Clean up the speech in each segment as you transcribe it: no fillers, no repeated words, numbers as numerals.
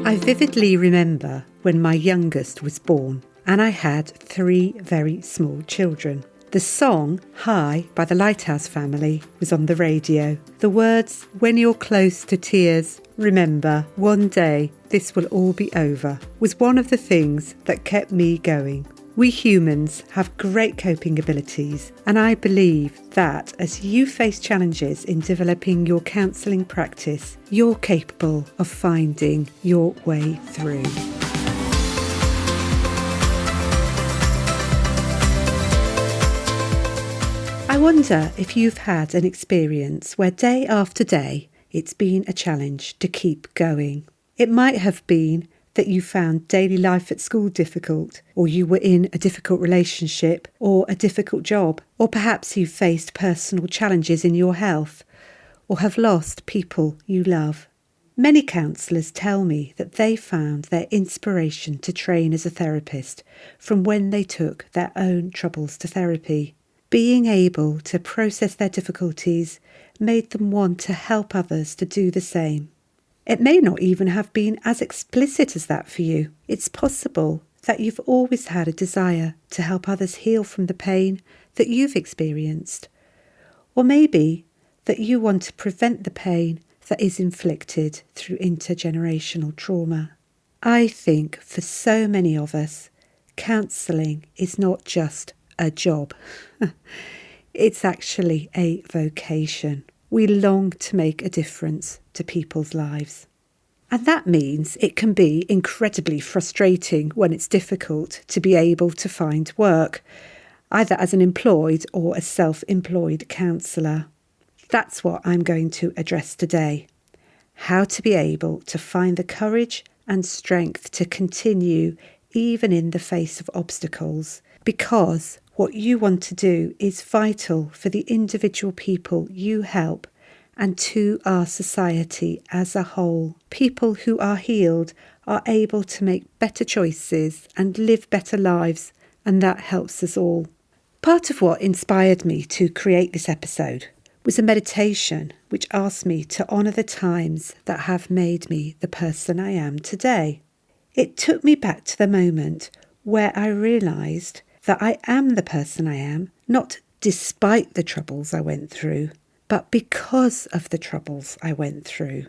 I vividly remember when my youngest was born and I had 3 very small children. The song Hi by the Lighthouse Family was on the radio. The words, when you're close to tears, remember, one day this will all be over, was one of the things that kept me going. We humans have great coping abilities, and I believe that as you face challenges in developing your counselling practice, you're capable of finding your way through. I wonder if you've had an experience where day after day it's been a challenge to keep going. It might have been that you found daily life at school difficult, or you were in a difficult relationship or a difficult job, or perhaps you faced personal challenges in your health or have lost people you love. Many counsellors tell me that they found their inspiration to train as a therapist from when they took their own troubles to therapy. Being able to process their difficulties made them want to help others to do the same. It may not even have been as explicit as that for you. It's possible that you've always had a desire to help others heal from the pain that you've experienced. Or maybe that you want to prevent the pain that is inflicted through intergenerational trauma. I think for so many of us, counselling is not just a job. It's actually a vocation. We long to make a difference to people's lives. And that means it can be incredibly frustrating when it's difficult to be able to find work, either as an employed or a self-employed counsellor. That's what I'm going to address today. How to be able to find the courage and strength to continue even in the face of obstacles, because what you want to do is vital for the individual people you help and to our society as a whole. People who are healed are able to make better choices and live better lives, and that helps us all. Part of what inspired me to create this episode was a meditation which asked me to honour the times that have made me the person I am today. It took me back to the moment where I realised that I am the person I am, not despite the troubles I went through, but because of the troubles I went through.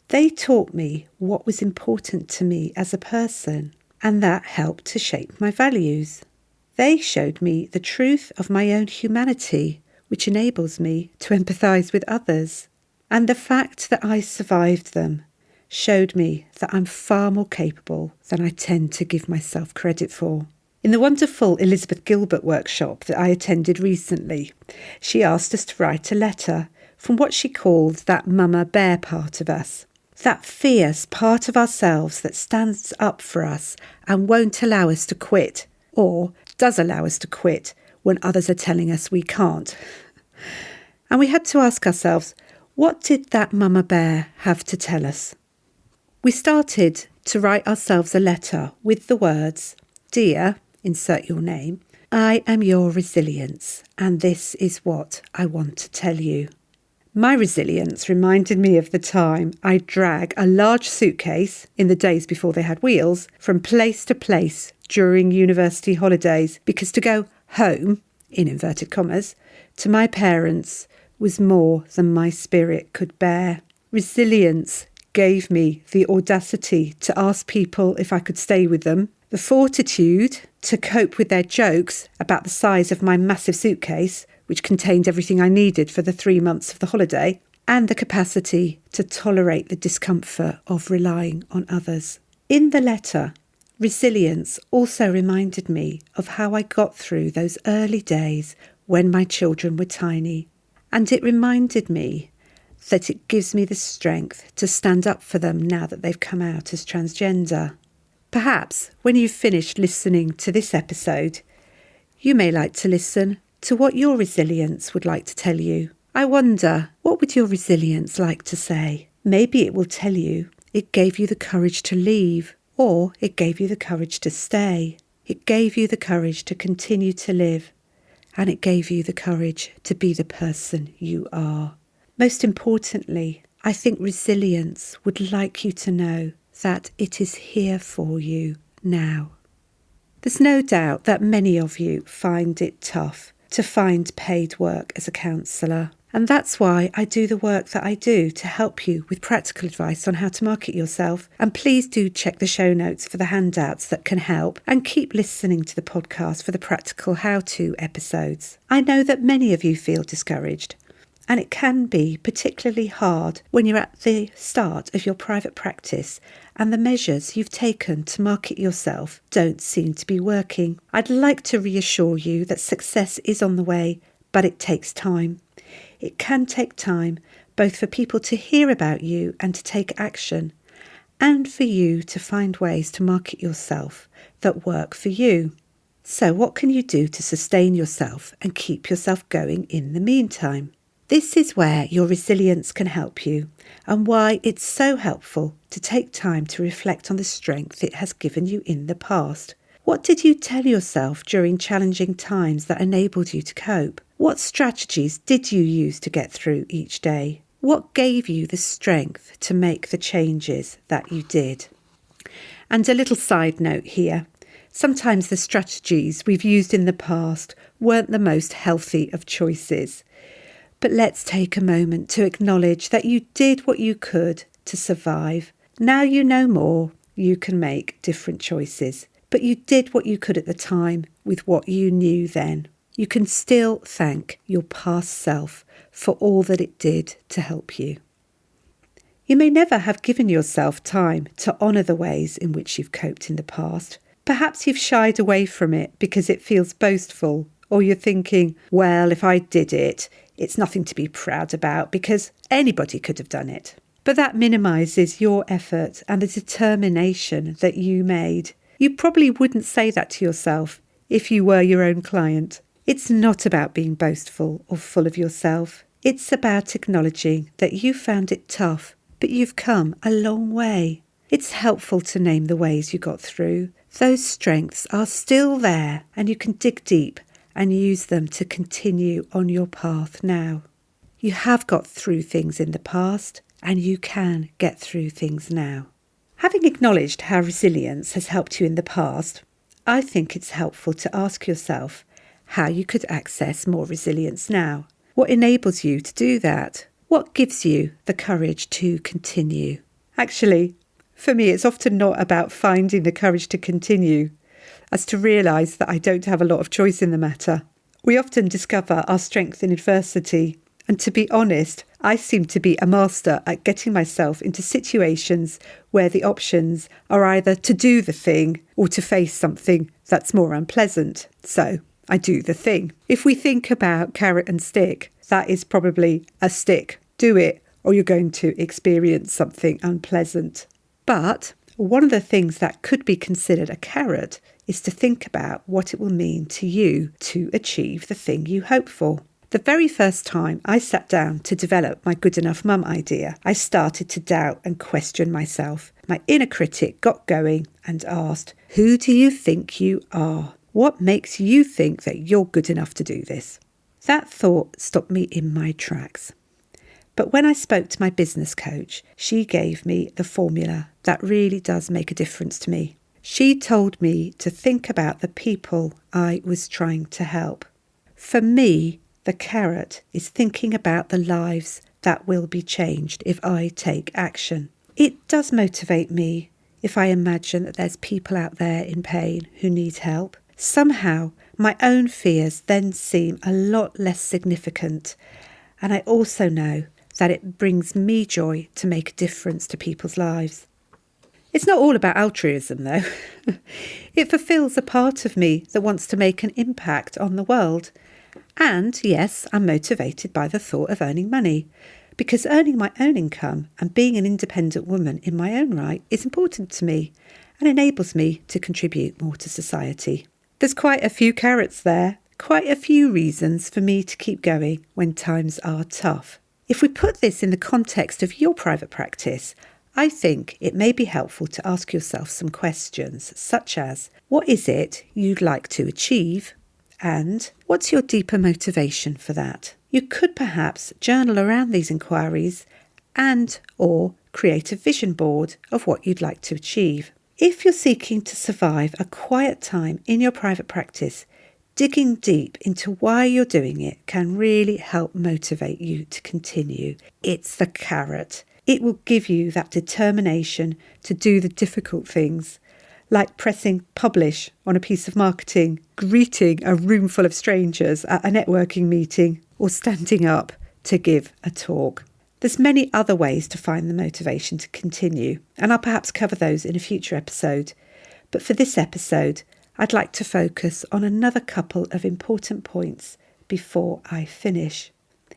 They taught me what was important to me as a person, and that helped to shape my values. They showed me the truth of my own humanity, which enables me to empathise with others. And the fact that I survived them showed me that I'm far more capable than I tend to give myself credit for. In the wonderful Elizabeth Gilbert workshop that I attended recently, she asked us to write a letter from what she called that mama bear part of us, that fierce part of ourselves that stands up for us and won't allow us to quit, or does allow us to quit when others are telling us we can't. And we had to ask ourselves, what did that mama bear have to tell us? We started to write ourselves a letter with the words, "Dear," insert your name, "I am your resilience, and this is what I want to tell you." My resilience reminded me of the time I'd drag a large suitcase, in the days before they had wheels, from place to place during university holidays, because to go home, in inverted commas, to my parents was more than my spirit could bear. Resilience gave me the audacity to ask people if I could stay with them, the fortitude to cope with their jokes about the size of my massive suitcase, which contained everything I needed for the 3 months of the holiday, and the capacity to tolerate the discomfort of relying on others. In the letter, resilience also reminded me of how I got through those early days when my children were tiny, and it reminded me that it gives me the strength to stand up for them now that they've come out as transgender. Perhaps when you've finished listening to this episode, you may like to listen to what your resilience would like to tell you. I wonder, what would your resilience like to say? Maybe it will tell you it gave you the courage to leave, or it gave you the courage to stay. It gave you the courage to continue to live, and it gave you the courage to be the person you are. Most importantly, I think resilience would like you to know that it is here for you now. There's no doubt that many of you find it tough to find paid work as a counsellor. And that's why I do the work that I do to help you with practical advice on how to market yourself. And please do check the show notes for the handouts that can help, and keep listening to the podcast for the practical how-to episodes. I know that many of you feel discouraged, and it can be particularly hard when you're at the start of your private practice and the measures you've taken to market yourself don't seem to be working. I'd like to reassure you that success is on the way, but it takes time. It can take time both for people to hear about you and to take action, and for you to find ways to market yourself that work for you. So what can you do to sustain yourself and keep yourself going in the meantime? This is where your resilience can help you, and why it's so helpful to take time to reflect on the strength it has given you in the past. What did you tell yourself during challenging times that enabled you to cope? What strategies did you use to get through each day? What gave you the strength to make the changes that you did? And a little side note here. Sometimes the strategies we've used in the past weren't the most healthy of choices. But let's take a moment to acknowledge that you did what you could to survive. Now you know more, you can make different choices. But you did what you could at the time with what you knew then. You can still thank your past self for all that it did to help you. You may never have given yourself time to honour the ways in which you've coped in the past. Perhaps you've shied away from it because it feels boastful, or you're thinking, well, if I did it, it's nothing to be proud about because anybody could have done it. But that minimises your effort and the determination that you made. You probably wouldn't say that to yourself if you were your own client. It's not about being boastful or full of yourself. It's about acknowledging that you found it tough, but you've come a long way. It's helpful to name the ways you got through. Those strengths are still there, and you can dig deep and use them to continue on your path now. You have got through things in the past, and you can get through things now. Having acknowledged how resilience has helped you in the past, I think it's helpful to ask yourself how you could access more resilience now. What enables you to do that? What gives you the courage to continue? Actually, for me, it's often not about finding the courage to continue, as to realise that I don't have a lot of choice in the matter. We often discover our strength in adversity, and to be honest, I seem to be a master at getting myself into situations where the options are either to do the thing or to face something that's more unpleasant. So I do the thing. If we think about carrot and stick, that is probably a stick. Do it, or you're going to experience something unpleasant. But one of the things that could be considered a carrot is to think about what it will mean to you to achieve the thing you hope for. The very first time I sat down to develop my Good Enough Mum idea, I started to doubt and question myself. My inner critic got going and asked, who do you think you are? What makes you think that you're good enough to do this? That thought stopped me in my tracks. But when I spoke to my business coach, she gave me the formula that really does make a difference to me. She told me to think about the people I was trying to help. For me, the carrot is thinking about the lives that will be changed if I take action. It does motivate me if I imagine that there's people out there in pain who need help. Somehow, my own fears then seem a lot less significant, and I also know that it brings me joy to make a difference to people's lives. It's not all about altruism, though. It fulfills a part of me that wants to make an impact on the world. And yes, I'm motivated by the thought of earning money, because earning my own income and being an independent woman in my own right is important to me and enables me to contribute more to society. There's quite a few carrots there, quite a few reasons for me to keep going when times are tough. If we put this in the context of your private practice, I think it may be helpful to ask yourself some questions such as, what is it you'd like to achieve? And what's your deeper motivation for that? You could perhaps journal around these inquiries and or create a vision board of what you'd like to achieve. If you're seeking to survive a quiet time in your private practice, digging deep into why you're doing it can really help motivate you to continue. It's the carrot. It will give you that determination to do the difficult things, like pressing publish on a piece of marketing, greeting a room full of strangers at a networking meeting, or standing up to give a talk. There's many other ways to find the motivation to continue, and I'll perhaps cover those in a future episode. But for this episode, I'd like to focus on another couple of important points before I finish.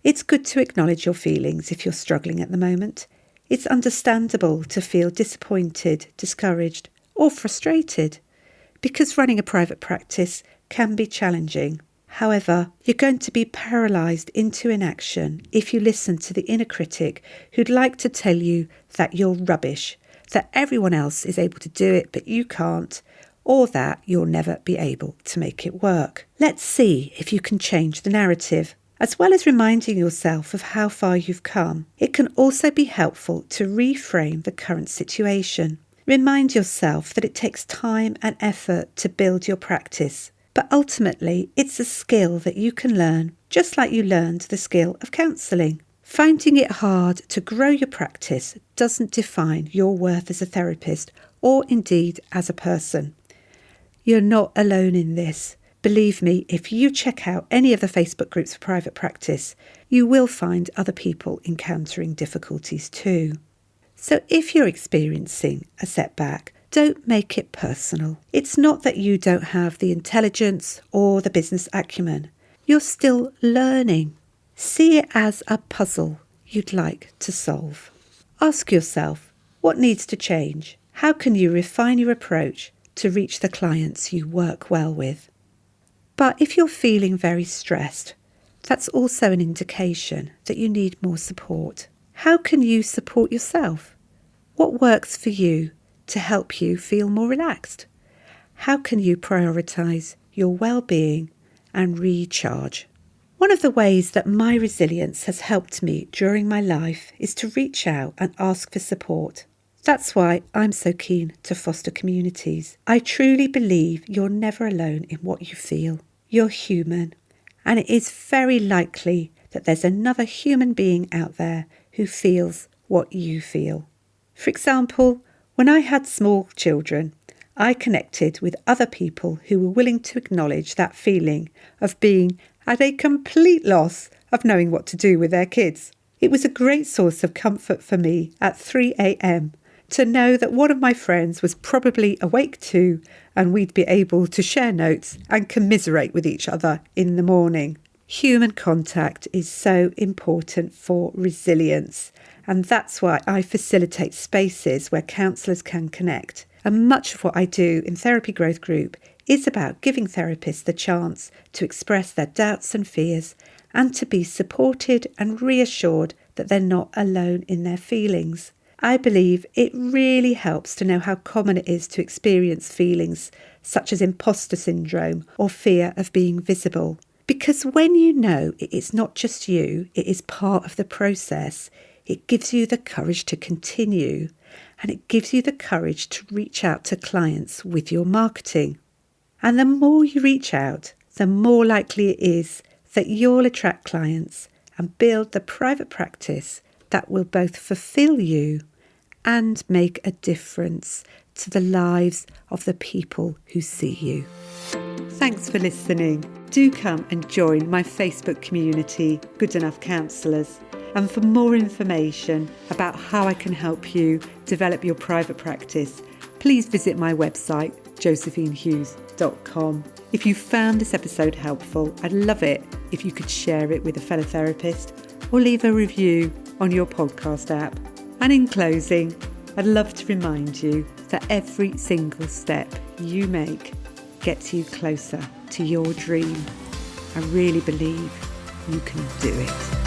It's good to acknowledge your feelings if you're struggling at the moment. It's understandable to feel disappointed, discouraged, or frustrated, because running a private practice can be challenging. However, you're going to be paralysed into inaction if you listen to the inner critic who'd like to tell you that you're rubbish, that everyone else is able to do it but you can't, or that you'll never be able to make it work. Let's see if you can change the narrative. As well as reminding yourself of how far you've come, it can also be helpful to reframe the current situation. Remind yourself that it takes time and effort to build your practice. But ultimately, it's a skill that you can learn, just like you learned the skill of counselling. Finding it hard to grow your practice doesn't define your worth as a therapist or indeed as a person. You're not alone in this. Believe me, if you check out any of the Facebook groups for private practice, you will find other people encountering difficulties too. So if you're experiencing a setback, don't make it personal. It's not that you don't have the intelligence or the business acumen. You're still learning. See it as a puzzle you'd like to solve. Ask yourself, what needs to change? How can you refine your approach to reach the clients you work well with? But if you're feeling very stressed, that's also an indication that you need more support. How can you support yourself? What works for you to help you feel more relaxed? How can you prioritise your well-being and recharge? One of the ways that my resilience has helped me during my life is to reach out and ask for support. That's why I'm so keen to foster communities. I truly believe you're never alone in what you feel. You're human, and it is very likely that there's another human being out there who feels what you feel. For example, when I had small children, I connected with other people who were willing to acknowledge that feeling of being at a complete loss of knowing what to do with their kids. It was a great source of comfort for me at 3 a.m. to know that one of my friends was probably awake too, and we'd be able to share notes and commiserate with each other in the morning. Human contact is so important for resilience, and that's why I facilitate spaces where counsellors can connect. And much of what I do in Therapy Growth Group is about giving therapists the chance to express their doubts and fears and to be supported and reassured that they're not alone in their feelings. I believe it really helps to know how common it is to experience feelings such as imposter syndrome or fear of being visible. Because when you know it is not just you, it is part of the process, it gives you the courage to continue, and it gives you the courage to reach out to clients with your marketing. And the more you reach out, the more likely it is that you'll attract clients and build the private practice that will both fulfill you and make a difference to the lives of the people who see you. Thanks for listening. Do come and join my Facebook community, Good Enough Counsellors. And for more information about how I can help you develop your private practice, please visit my website, josephinehughes.com. If you found this episode helpful, I'd love it if you could share it with a fellow therapist or leave a review on your podcast app. And in closing, I'd love to remind you that every single step you make gets you closer to your dream. I really believe you can do it.